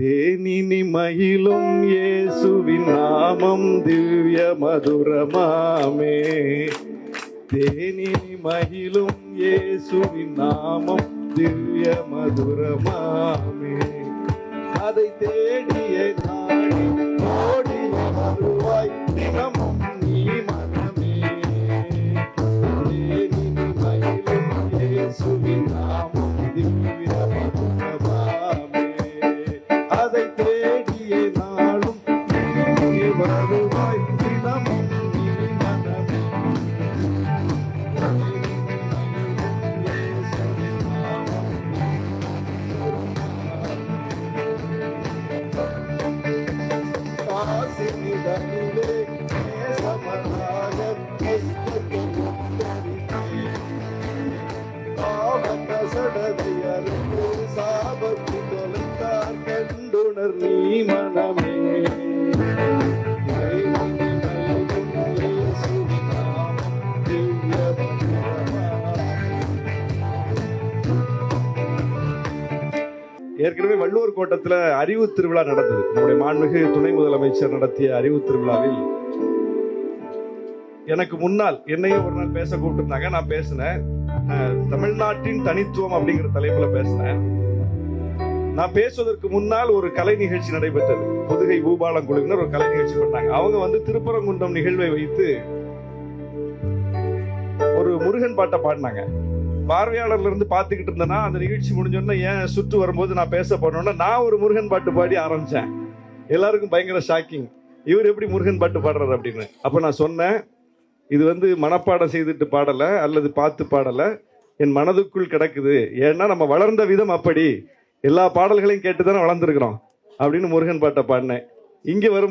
தேனினி மகிழும் இயேசுவின் நாமம் திவ்ய மதுரமாமே. தேனினி மகிழும் இயேசுவின் நாமம் திவ்ய மதுரமாமே. அதை தேடிய நாடி ஓடிய வருவாய் தினமும் நீ மனமே. தேனினி மகிழும் இயேசுவின் நாமம் திவ்ய மதுரமாமே. அதை தேடிய நாளும் நீ வருவாய் தினமும் நீ மனமே. கண்டுணர் நீ மனமே. ஏற்கனவே வள்ளுவர் கோட்டத்துல அறிவு திருவிழா நடந்தது. நம்முடைய மாண்புமிகு துணை முதலமைச்சர் நடத்திய அறிவு திருவிழாவில் எனக்கு முன்னால் என்னையும் ஒரு நாள் பேச கூப்பிட்டுருந்தாங்க. நான் பேசினேன். தமிழ்நாட்டின் தனித்துவம் அப்படிங்கிற தலைப்புல பேசினேன். நான் பேசுவதற்கு முன்னால் ஒரு கலை நிகழ்ச்சி நடைபெற்றது. புதுகை பூபாலம் குழுவினர் ஒரு கலை நிகழ்ச்சி பண்ணாங்க. அவங்க திருப்பரங்குன்றம் நிகழ்வை வைத்து ஒரு முருகன் பாட்டை பாடினாங்க. பார்வையாளர்ல இருந்து பாத்துக்கிட்டு இருந்தேன்னா அந்த நிகழ்ச்சி முடிஞ்சோன்னா ஏன் சுற்று வரும்போது நான் பேச போனோம்னா நான் ஒரு முருகன் பாட்டு பாடி ஆரம்பிச்சேன். எல்லாருக்கும் பயங்கர ஷாக்கிங். இவர் எப்படி முருகன் பாட்டு பாடுறாரு அப்படின்னு. அப்ப நான் சொன்னேன், இது மனப்பாடம் செய்துட்டு பாடல அல்லது பார்த்து பாடல, என் மனதுக்குள் கிடக்குது. ஏன்னா நம்ம வளர்ந்த விதம் அப்படி, எல்லா பாடல்களையும் கேட்டுதானே வளர்ந்துருக்கிறோம் அப்படின்னு முருகன் பாட்டை பாடினேன். இங்க வரும்